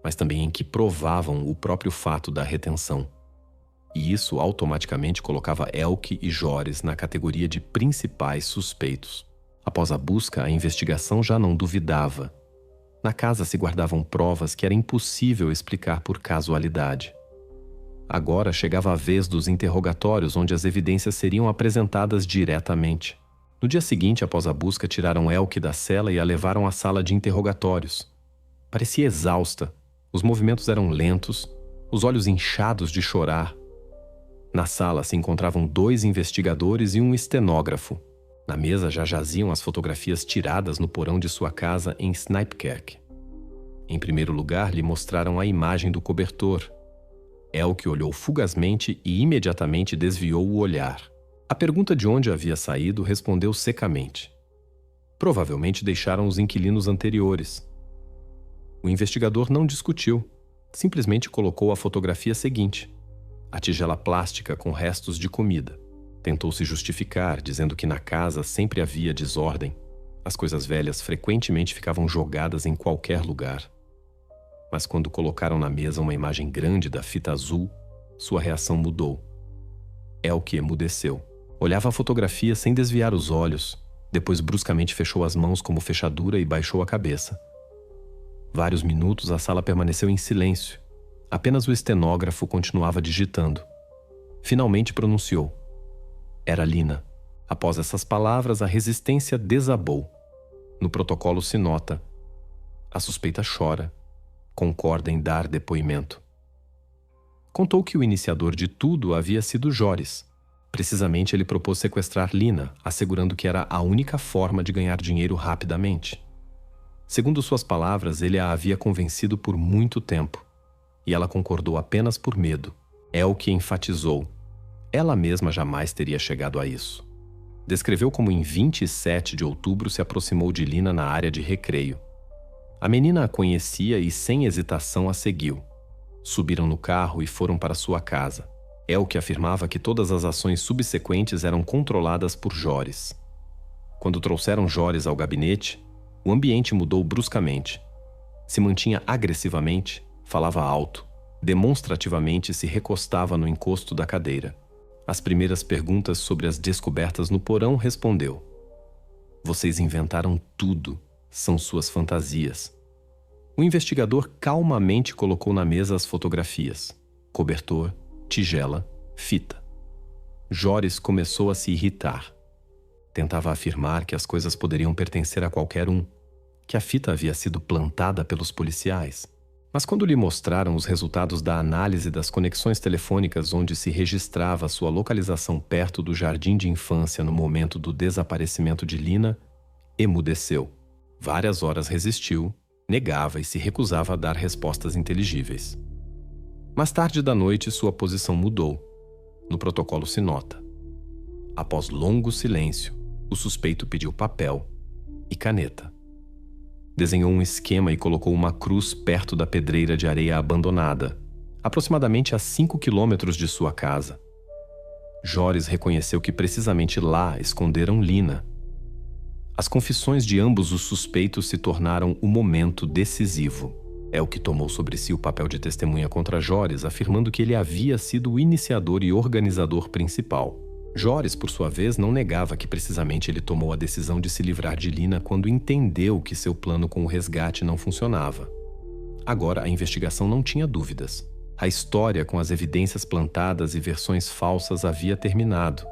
mas também em que provavam o próprio fato da retenção. E isso automaticamente colocava Elke e Joris na categoria de principais suspeitos. Após a busca, a investigação já não duvidava. Na casa se guardavam provas que era impossível explicar por casualidade. Agora chegava a vez dos interrogatórios, onde as evidências seriam apresentadas diretamente. No dia seguinte, após a busca, tiraram Elke da cela e a levaram à sala de interrogatórios. Parecia exausta. Os movimentos eram lentos, os olhos inchados de chorar. Na sala se encontravam 2 investigadores e um estenógrafo. Na mesa já jaziam as fotografias tiradas no porão de sua casa em Snipkerk. Em primeiro lugar, lhe mostraram a imagem do cobertor. Elke olhou fugazmente e imediatamente desviou o olhar. A pergunta de onde havia saído respondeu secamente: provavelmente deixaram os inquilinos anteriores. O investigador não discutiu, simplesmente colocou a fotografia seguinte: a tigela plástica com restos de comida. Tentou se justificar, dizendo que na casa sempre havia desordem. As coisas velhas frequentemente ficavam jogadas em qualquer lugar. Mas quando colocaram na mesa uma imagem grande da fita azul, sua reação mudou. Elke emudeceu. Olhava a fotografia sem desviar os olhos, depois bruscamente fechou as mãos como fechadura e baixou a cabeça. Vários minutos a sala permaneceu em silêncio. Apenas o estenógrafo continuava digitando. Finalmente pronunciou. Era Lina. Após essas palavras, a resistência desabou. No protocolo se nota: a suspeita chora, concorda em dar depoimento. Contou que o iniciador de tudo havia sido Joris. Precisamente ele propôs sequestrar Lina, assegurando que era a única forma de ganhar dinheiro rapidamente. Segundo suas palavras, ele a havia convencido por muito tempo, e ela concordou apenas por medo. É o que enfatizou. Ela mesma jamais teria chegado a isso. Descreveu como em 27 de outubro se aproximou de Lina na área de recreio. A menina a conhecia e sem hesitação a seguiu. Subiram no carro e foram para sua casa. É o que afirmava que todas as ações subsequentes eram controladas por Joris. Quando trouxeram Joris ao gabinete, o ambiente mudou bruscamente. Se mantinha agressivamente, falava alto, demonstrativamente se recostava no encosto da cadeira. As primeiras perguntas sobre as descobertas no porão respondeu: "Vocês inventaram tudo, são suas fantasias." O investigador calmamente colocou na mesa as fotografias: cobertor, tigela, fita. Joris começou a se irritar. Tentava afirmar que as coisas poderiam pertencer a qualquer um, que a fita havia sido plantada pelos policiais. Mas quando lhe mostraram os resultados da análise das conexões telefônicas onde se registrava sua localização perto do jardim de infância no momento do desaparecimento de Lina, emudeceu. Várias horas resistiu, negava e se recusava a dar respostas inteligíveis. Mais tarde da noite, sua posição mudou. No protocolo se nota: após longo silêncio, o suspeito pediu papel e caneta. Desenhou um esquema e colocou uma cruz perto da pedreira de areia abandonada, aproximadamente a 5 quilômetros de sua casa. Joris reconheceu que precisamente lá esconderam Lina. As confissões de ambos os suspeitos se tornaram o momento decisivo. É o que tomou sobre si o papel de testemunha contra Joris, afirmando que ele havia sido o iniciador e organizador principal. Joris, por sua vez, não negava que precisamente ele tomou a decisão de se livrar de Lina quando entendeu que seu plano com o resgate não funcionava. Agora, a investigação não tinha dúvidas. A história com as evidências plantadas e versões falsas havia terminado.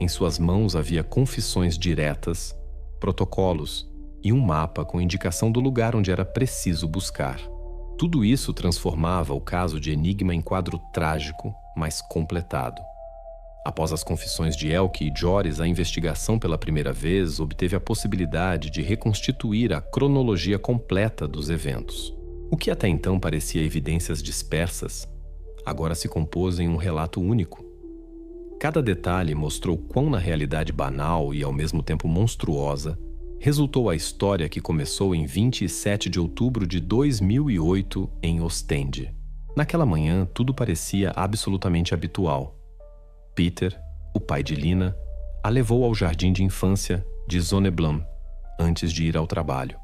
Em suas mãos havia confissões diretas, protocolos e um mapa com indicação do lugar onde era preciso buscar. Tudo isso transformava o caso de Enigma em quadro trágico, mas completado. Após as confissões de Elke e Joris, a investigação pela primeira vez obteve a possibilidade de reconstituir a cronologia completa dos eventos. O que até então parecia evidências dispersas, agora se compôs em um relato único. Cada detalhe mostrou quão na realidade banal e ao mesmo tempo monstruosa resultou a história que começou em 27 de outubro de 2008 em Ostende. Naquela manhã, tudo parecia absolutamente habitual. Peter, o pai de Lina, a levou ao jardim de infância de Zonneblum antes de ir ao trabalho.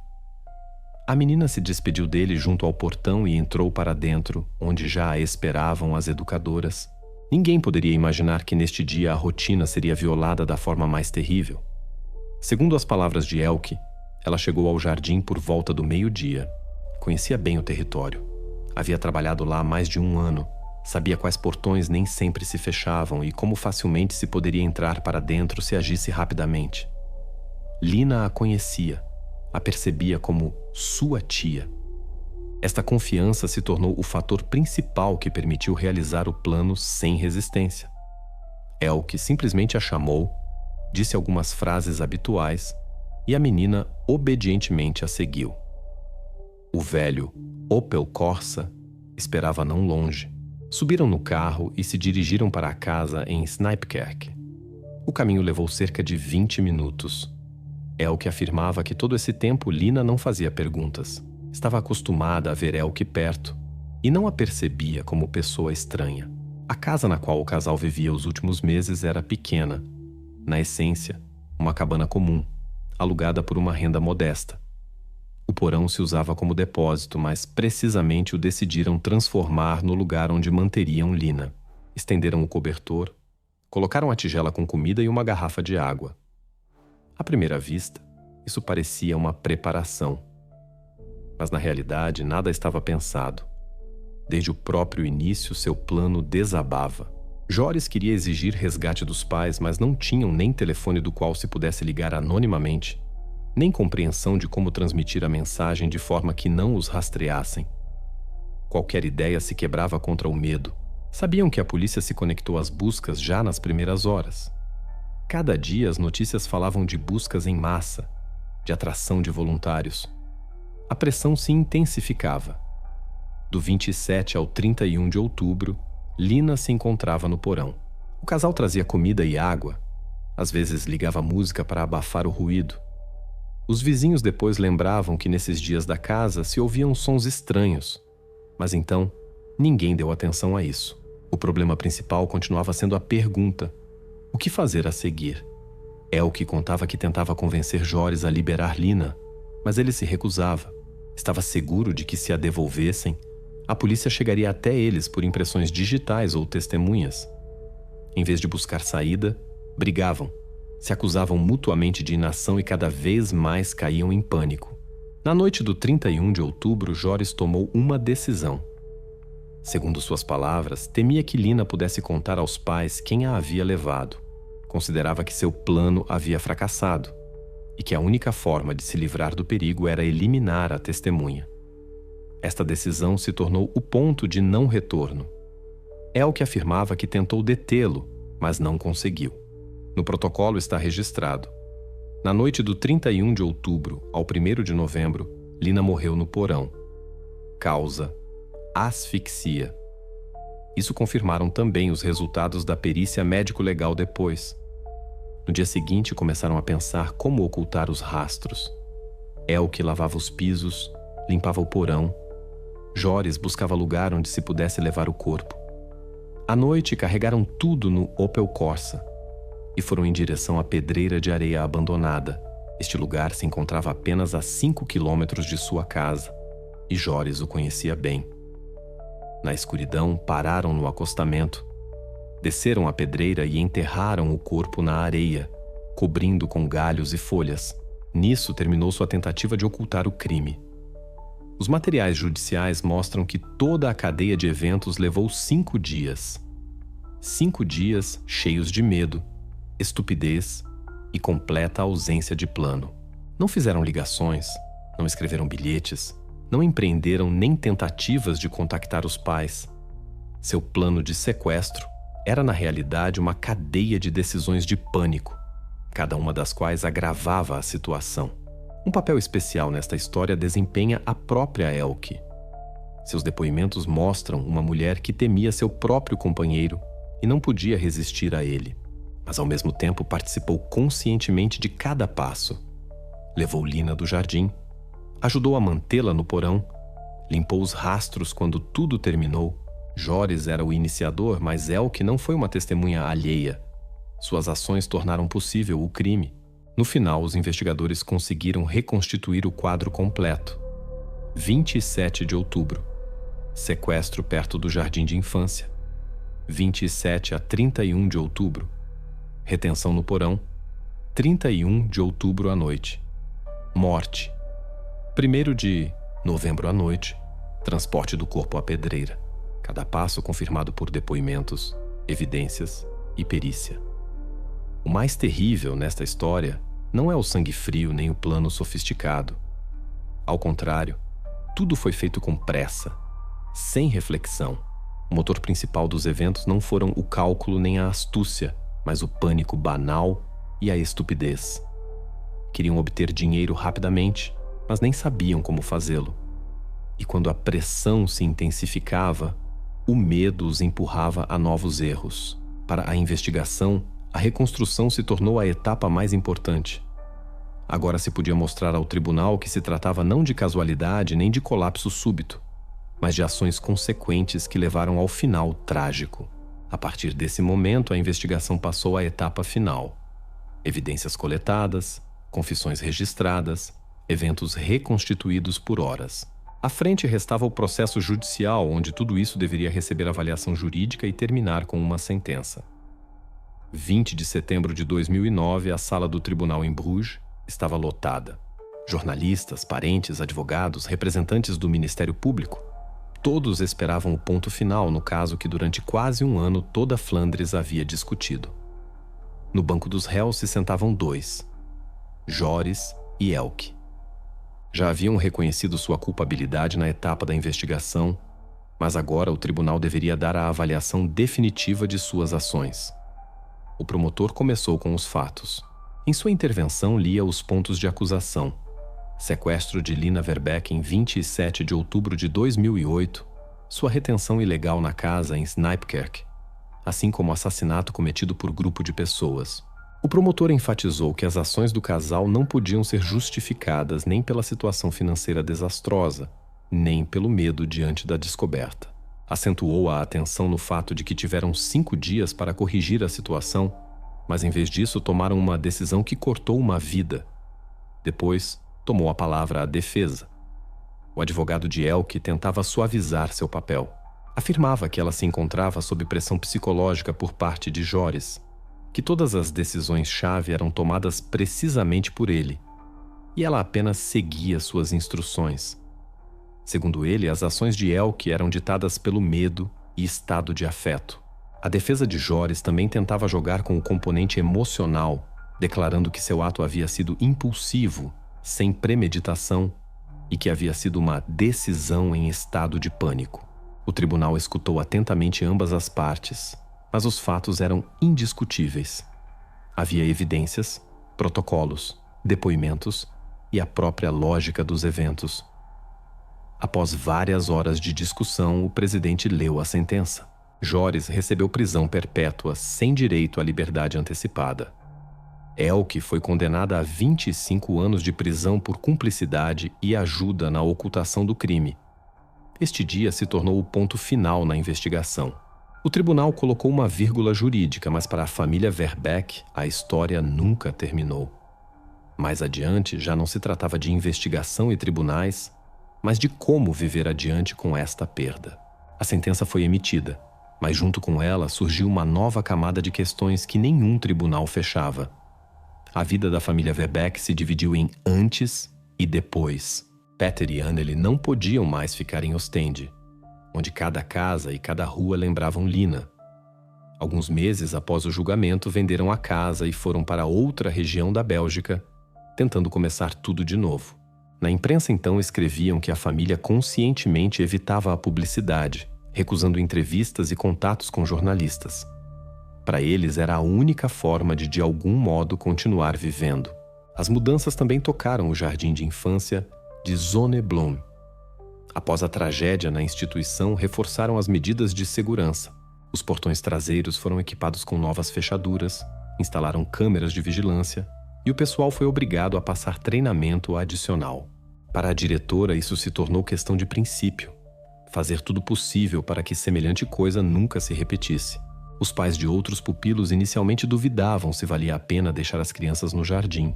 A menina se despediu dele junto ao portão e entrou para dentro, onde já a esperavam as educadoras. Ninguém poderia imaginar que neste dia a rotina seria violada da forma mais terrível. Segundo as palavras de Elke, ela chegou ao jardim por volta do meio-dia. Conhecia bem o território. Havia trabalhado lá há mais de um ano. Sabia quais portões nem sempre se fechavam e como facilmente se poderia entrar para dentro se agisse rapidamente. Lina a conhecia, a percebia como sua tia. Esta confiança se tornou o fator principal que permitiu realizar o plano sem resistência. Elke simplesmente a chamou, disse algumas frases habituais e a menina obedientemente a seguiu. O velho Opel Corsa esperava não longe. Subiram no carro e se dirigiram para a casa em Snipkerk. O caminho levou cerca de 20 minutos. Elke afirmava que todo esse tempo Lina não fazia perguntas. Estava acostumada a ver Elke perto e não a percebia como pessoa estranha. A casa na qual o casal vivia os últimos meses era pequena. Na essência, uma cabana comum, alugada por uma renda modesta. O porão se usava como depósito, mas precisamente o decidiram transformar no lugar onde manteriam Lina. Estenderam o cobertor, colocaram a tigela com comida e uma garrafa de água. À primeira vista, isso parecia uma preparação. Mas na realidade, nada estava pensado. Desde o próprio início, seu plano desabava. Joris queria exigir resgate dos pais, mas não tinham nem telefone do qual se pudesse ligar anonimamente, nem compreensão de como transmitir a mensagem de forma que não os rastreassem. Qualquer ideia se quebrava contra o medo. Sabiam que a polícia se conectou às buscas já nas primeiras horas. Cada dia as notícias falavam de buscas em massa, de atração de voluntários. A pressão se intensificava. Do 27 ao 31 de outubro, Lina se encontrava no porão. O casal trazia comida e água. Às vezes ligava música para abafar o ruído. Os vizinhos depois lembravam que nesses dias da casa se ouviam sons estranhos. Mas então, ninguém deu atenção a isso. O problema principal continuava sendo a pergunta: o que fazer a seguir? Elke contava que tentava convencer Joris a liberar Lina, mas ele se recusava. Estava seguro de que se a devolvessem, a polícia chegaria até eles por impressões digitais ou testemunhas. Em vez de buscar saída, brigavam, se acusavam mutuamente de inação e cada vez mais caíam em pânico. Na noite do 31 de outubro, Joris tomou uma decisão. Segundo suas palavras, temia que Lina pudesse contar aos pais quem a havia levado. Considerava que seu plano havia fracassado e que a única forma de se livrar do perigo era eliminar a testemunha. Esta decisão se tornou o ponto de não retorno. Elke afirmava que tentou detê-lo, mas não conseguiu. No protocolo está registrado: na noite do 31 de outubro ao 1º de novembro, Lina morreu no porão. Causa: asfixia. Isso confirmaram também os resultados da perícia médico-legal depois. No dia seguinte, começaram a pensar como ocultar os rastros. Elke lavava os pisos, limpava o porão. Joris buscava lugar onde se pudesse levar o corpo. À noite, carregaram tudo no Opel Corsa e foram em direção à pedreira de areia abandonada. Este lugar se encontrava apenas a 5 quilômetros de sua casa, e Joris o conhecia bem. Na escuridão, pararam no acostamento. Desceram a pedreira e enterraram o corpo na areia, cobrindo com galhos e folhas. Nisso terminou sua tentativa de ocultar o crime. Os materiais judiciais mostram que toda a cadeia de eventos levou 5 dias. 5 dias cheios de medo, estupidez e completa ausência de plano. Não fizeram ligações, não escreveram bilhetes, não empreenderam nem tentativas de contactar os pais. Seu plano de sequestro era, na realidade, uma cadeia de decisões de pânico, cada uma das quais agravava a situação. Um papel especial nesta história desempenha a própria Elke. Seus depoimentos mostram uma mulher que temia seu próprio companheiro e não podia resistir a ele, mas ao mesmo tempo participou conscientemente de cada passo. Levou Lina do jardim, ajudou a mantê-la no porão, limpou os rastros quando tudo terminou. Joris era o iniciador, mas Elke não foi uma testemunha alheia. Suas ações tornaram possível o crime. No final, os investigadores conseguiram reconstituir o quadro completo. 27 de outubro. Sequestro perto do jardim de infância. 27 a 31 de outubro. Retenção no porão. 31 de outubro à noite. Morte. 1º de novembro à noite. Transporte do corpo à pedreira. Cada passo confirmado por depoimentos, evidências e perícia. O mais terrível nesta história não é o sangue frio nem o plano sofisticado. Ao contrário, tudo foi feito com pressa, sem reflexão. O motor principal dos eventos não foram o cálculo nem a astúcia, mas o pânico banal e a estupidez. Queriam obter dinheiro rapidamente, mas nem sabiam como fazê-lo. E quando a pressão se intensificava, o medo os empurrava a novos erros. Para a investigação, a reconstrução se tornou a etapa mais importante. Agora se podia mostrar ao tribunal que se tratava não de casualidade nem de colapso súbito, mas de ações consequentes que levaram ao final trágico. A partir desse momento, a investigação passou à etapa final. Evidências coletadas, confissões registradas, eventos reconstituídos por horas. À frente restava o processo judicial, onde tudo isso deveria receber avaliação jurídica e terminar com uma sentença. 20 de setembro de 2009, a sala do tribunal em Bruges estava lotada. Jornalistas, parentes, advogados, representantes do Ministério Público. Todos esperavam o ponto final no caso que durante quase um ano toda Flandres havia discutido. No banco dos réus se sentavam dois, Joris e Elke. Já haviam reconhecido sua culpabilidade na etapa da investigação, mas agora o tribunal deveria dar a avaliação definitiva de suas ações. O promotor começou com os fatos. Em sua intervenção, lia os pontos de acusação: sequestro de Lina Verbeek em 27 de outubro de 2008, sua retenção ilegal na casa em Snijpkerk, assim como o assassinato cometido por grupo de pessoas. O promotor enfatizou que as ações do casal não podiam ser justificadas nem pela situação financeira desastrosa, nem pelo medo diante da descoberta. Acentuou a atenção no fato de que tiveram 5 dias para corrigir a situação, mas em vez disso tomaram uma decisão que cortou uma vida. Depois, tomou a palavra a defesa. O advogado de Elke tentava suavizar seu papel. Afirmava que ela se encontrava sob pressão psicológica por parte de Joris, que todas as decisões-chave eram tomadas precisamente por ele, e ela apenas seguia suas instruções. Segundo ele, as ações de Elke eram ditadas pelo medo e estado de afeto. A defesa de Joris também tentava jogar com o componente emocional, declarando que seu ato havia sido impulsivo, sem premeditação, e que havia sido uma decisão em estado de pânico. O tribunal escutou atentamente ambas as partes, mas os fatos eram indiscutíveis. Havia evidências, protocolos, depoimentos e a própria lógica dos eventos. Após várias horas de discussão, o presidente leu a sentença. Joris recebeu prisão perpétua sem direito à liberdade antecipada. Elke foi condenada a 25 anos de prisão por cumplicidade e ajuda na ocultação do crime. Este dia se tornou o ponto final na investigação. O tribunal colocou uma vírgula jurídica, mas para a família Verbeek, a história nunca terminou. Mais adiante, já não se tratava de investigação e tribunais, mas de como viver adiante com esta perda. A sentença foi emitida, mas junto com ela surgiu uma nova camada de questões que nenhum tribunal fechava. A vida da família Verbeek se dividiu em antes e depois. Peter e Anneli não podiam mais ficar em Ostende, onde cada casa e cada rua lembravam Lina. Alguns meses após o julgamento, venderam a casa e foram para outra região da Bélgica, tentando começar tudo de novo. Na imprensa, então, escreviam que a família conscientemente evitava a publicidade, recusando entrevistas e contatos com jornalistas. Para eles, era a única forma de algum modo, continuar vivendo. As mudanças também tocaram o jardim de infância de Zonneblom. Após a tragédia na instituição, reforçaram as medidas de segurança. Os portões traseiros foram equipados com novas fechaduras, instalaram câmeras de vigilância e o pessoal foi obrigado a passar treinamento adicional. Para a diretora, isso se tornou questão de princípio: fazer tudo possível para que semelhante coisa nunca se repetisse. Os pais de outros pupilos inicialmente duvidavam se valia a pena deixar as crianças no jardim,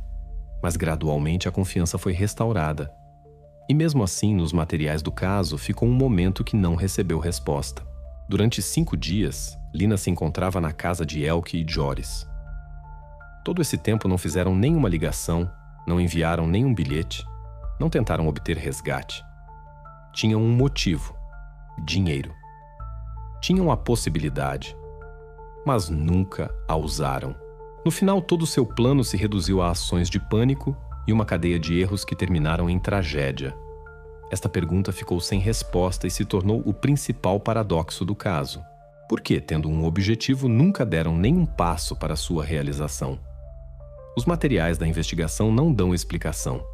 mas gradualmente a confiança foi restaurada. E mesmo assim, nos materiais do caso, ficou um momento que não recebeu resposta. Durante 5 dias, Lina se encontrava na casa de Elke e Joris. Todo esse tempo não fizeram nenhuma ligação, não enviaram nenhum bilhete, não tentaram obter resgate. Tinham um motivo: dinheiro. Tinham a possibilidade, mas nunca a usaram. No final, todo o seu plano se reduziu a ações de pânico e uma cadeia de erros que terminaram em tragédia. Esta pergunta ficou sem resposta e se tornou o principal paradoxo do caso. Por que, tendo um objetivo, nunca deram nenhum passo para sua realização? Os materiais da investigação não dão explicação.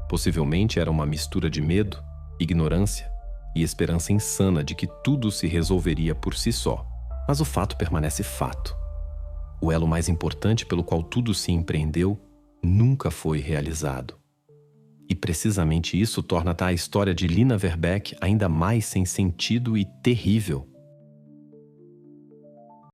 Possivelmente era uma mistura de medo, ignorância e esperança insana de que tudo se resolveria por si só. Mas o fato permanece fato. O elo mais importante pelo qual tudo se empreendeu nunca foi realizado. E precisamente isso torna a história de Lina Verbeek ainda mais sem sentido e terrível.